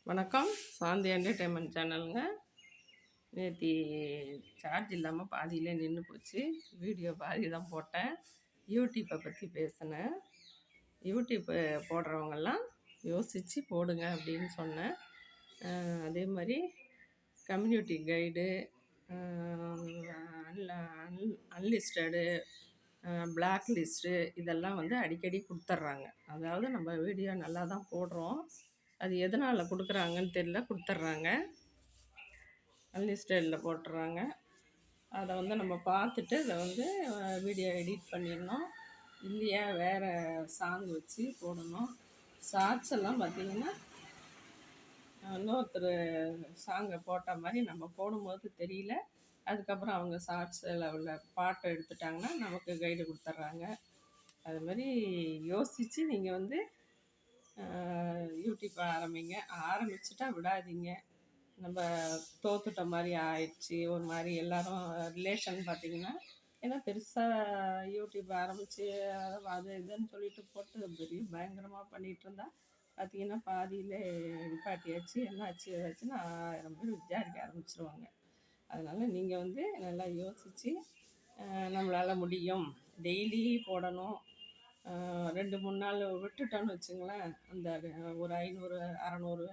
வணக்கம். சாந்தி என்டர்டெயின்மெண்ட் சேனலுங்க. நேற்று சார்ஜ் இல்லாமல் பாதியிலே நின்று போச்சு. வீடியோ பாதி தான் போட்டேன். யூடியூப்பை பற்றி பேசினேன். யூடியூப்பு போடுறவங்கெல்லாம் யோசித்து போடுங்க அப்படின்னு சொன்னேன். அதே மாதிரி கம்யூனிட்டி கைடு, அன்லிஸ்டடு, பிளாக் லிஸ்ட்டு இதெல்லாம் வந்து அடிக்கடி கொடுத்துட்றாங்க. அதாவது நம்ம வீடியோ நல்லா தான் போடுறோம், அது எதனால் கொடுக்குறாங்கன்னு தெரியல, கொடுத்துட்றாங்க. அன்லிஸ்டடில் போட்டுறாங்க. அதை வந்து நம்ம பார்த்துட்டு அதை வந்து வீடியோ எடிட் பண்ணிடணும். இல்லையா வேறு சாங் வச்சு போடணும். ஷார்ட்ஸ் எல்லாம் பார்த்திங்கன்னா இன்னொருத்தர் சாங்கை போட்ட மாதிரி நம்ம போடும்போது தெரியல. அதுக்கப்புறம் அவங்க ஷார்ட்ஸில் உள்ள பாட்டை எடுத்துட்டாங்கன்னா நமக்கு கைடு கொடுத்துட்றாங்க. அது மாதிரி யோசித்து நீங்கள் வந்து யூடியூப் ஆரம்பிச்சுட்டா விடாதீங்க. நம்ம தோத்துட்ட மாதிரி ஆயிடுச்சு. ஒரு மாதிரி எல்லோரும் ரிலேஷன் பார்த்திங்கன்னா, ஏன்னா பெருசாக யூடியூப் ஆரம்பித்து அது இதுன்னு சொல்லிட்டு போட்டு பெரிய பயங்கரமாக பண்ணிகிட்டு இருந்தால் பார்த்திங்கன்னா பாதியிலே நிப்பாட்டியாச்சு. என்னாச்சு ஏதாச்சுன்னா 1000 பேர் விசாரிக்க ஆரம்பிச்சிருவாங்க. அதனால் நீங்கள் வந்து நல்லா யோசித்து நம்மளால் முடியும், டெய்லி போடணும். 2-3 நாள் விட்டுட்டோன்னு வச்சுங்களேன், அந்த ஒரு 500 600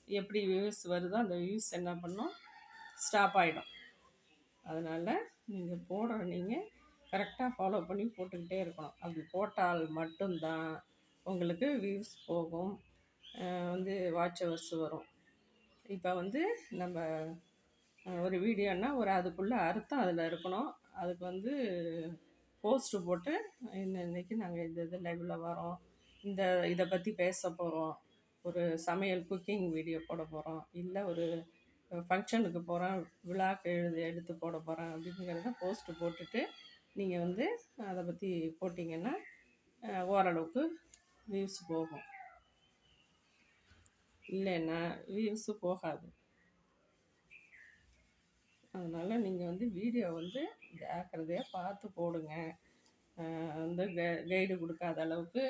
எப்படி வியூஸ் வருதோ அந்த வியூஸ் என்ன பண்ணோம், ஸ்டாப் ஆகிடும். அதனால் நீங்கள் கரெக்டாக ஃபாலோ பண்ணி போட்டுக்கிட்டே இருக்கணும். அப்படி போட்டால் மட்டும்தான் உங்களுக்கு வியூஸ் போகும், வந்து வாட்ச் ஹவர்ஸ் வரும். இப்போ வந்து நம்ம ஒரு வீடியோன்னா அதுக்குள்ளே அர்த்தம் அதில் இருக்கணும். அதுக்கு வந்து போஸ்ட்டு போட்டு இன்றைக்கி நாங்கள் இது லைவில் வரோம், இதை பற்றி பேச போகிறோம், ஒரு சமையல் குக்கிங் வீடியோ போட போகிறோம், இல்லை ஒரு ஃபங்க்ஷனுக்கு போகிறோம், விழாக்கு எடுத்து போட போகிறேன் அப்படிங்கிறத போஸ்ட்டு போட்டுட்டு நீங்கள் வந்து அதை பற்றி போட்டிங்கன்னா ஓரளவுக்கு வியூஸ் போகும். இல்லைன்னா வியூஸு போகாது. அதனால் நீங்கள் வந்து வீடியோ வந்து ஜாக்கிரதையாக பார்த்து போடுங்க. வந்து கைடு கொடுக்காத அளவுக்கு,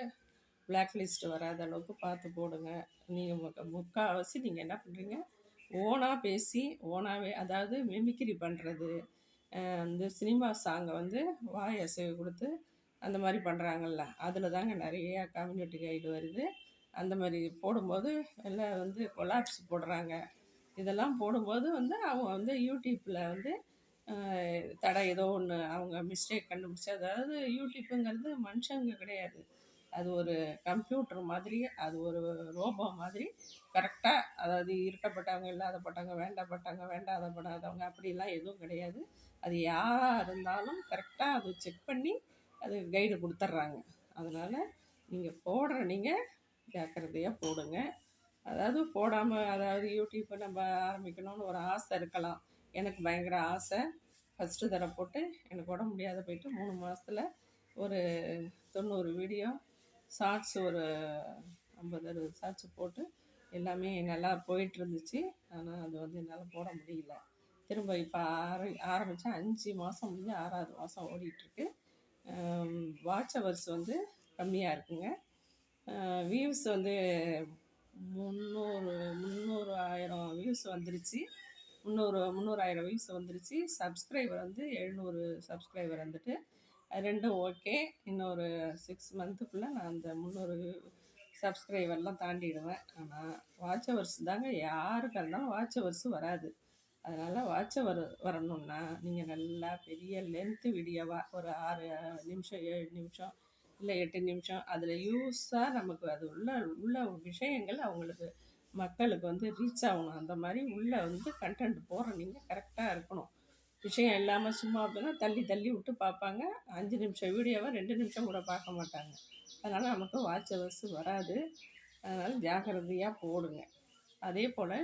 பிளாக் லிஸ்ட் வராத அளவுக்கு பார்த்து போடுங்க. நீங்கள் முக்கால்வாசி நீங்கள் என்ன பண்ணுறீங்க, ஓனாக பேசி ஓனாகவே, அதாவது மிமிக்ரி பண்ணுறது, இந்த சினிமா சாங்கை வந்து வாய் அசைவு கொடுத்து அந்த மாதிரி பண்ணுறாங்கல்ல, அதில் தாங்க நிறையா கம்யூனிட்டி கைடு வருது. அந்த மாதிரி போடும்போது எல்லாம் வந்து கொலாப்ஸ் போடுறாங்க. இதெல்லாம் போடும்போது வந்து அவங்க வந்து யூடியூப்பில் வந்து தடை ஏதோ ஒன்று அவங்க மிஸ்டேக் கண்டுபிடிச்சி, அதாவது யூடியூப்புங்கிறது மனுஷங்க கிடையாது, அது ஒரு கம்ப்யூட்டர் மாதிரி, அது ஒரு ரோபோ மாதிரி. கரெக்டாக, அதாவது இருக்கப்பட்டவங்க, இல்லாதப்பட்டவங்க, வேண்டாதவங்க அப்படிலாம் எதுவும் கிடையாது. அது யாராக இருந்தாலும் கரெக்டாக அது செக் பண்ணி அது கைடு கொடுத்துட்றாங்க. அதனால் நீங்கள் ஜாக்கிரதையாக போடுங்க. அதாவது போடாமல், அதாவது யூடியூப்பை நம்ம ஆரம்பிக்கணும்னு ஒரு ஆசை இருக்கலாம். எனக்கு பயங்கர ஆசை. ஃபஸ்ட்டு தடவை போட்டு எனக்கு உடம்பு முடியாத போயிட்டு 3 மாதத்தில் ஒரு 90 வீடியோ ஷார்ட்ஸ், ஒரு 50-60 ஷார்ட்ஸ் போட்டு எல்லாமே நல்லா போயிட்டுருந்துச்சு. ஆனால் அது வந்து என்னால் போட முடியல. திரும்ப இப்போ ஆரம்பித்தா 5 மாதம் முடிஞ்சு 6வது மாதம் ஓடிட்டுருக்கு. வாட்ச் ஹவர்ஸ் வந்து கம்மியாக இருக்குங்க. வியூஸ் வந்து 300,000 வியூஸ் வந்துருச்சு. 300,000 வியூஸ் வந்துருச்சு. சப்ஸ்கிரைபர் வந்து 700 சப்ஸ்கிரைபர் வந்துட்டு, அது ரெண்டும் ஓகே. இன்னொரு 6 மந்த்துக்குள்ளே நான் அந்த 300 சப்ஸ்கிரைபர்லாம் தாண்டிடுவேன். ஆனால் வாட்ச் ஹவர்ஸ் தாங்க, யாருக்காக இருந்தாலும் வாட்ச் ஹவர்ஸு வராது. அதனால் வாட்ச் ஹவர் வரணுன்னா நீங்கள் நல்லா பெரிய லென்த்து வீடியோவாக ஒரு 6 நிமிஷம், 7 நிமிஷம், இல்லை 8 நிமிஷம், அதில் யூஸாக நமக்கு அது உள்ள விஷயங்கள் அவங்களுக்கு, மக்களுக்கு வந்து ரீச் ஆகணும். அந்த மாதிரி உள்ளே வந்து கண்டென்ட் போடுற நீங்கள் கரெக்டாக இருக்கணும். விஷயம் இல்லாமல் சும்மா அப்படின்னா தள்ளி விட்டு பார்ப்பாங்க. 5 நிமிஷம் வீடியோவை 2 நிமிஷம் கூட பார்க்க மாட்டாங்க. அதனால் நமக்கு வாட்ச் ஹவர்ஸ் வராது. அதனால் ஜாக்கிரதையாக போடுங்க. அதே போல்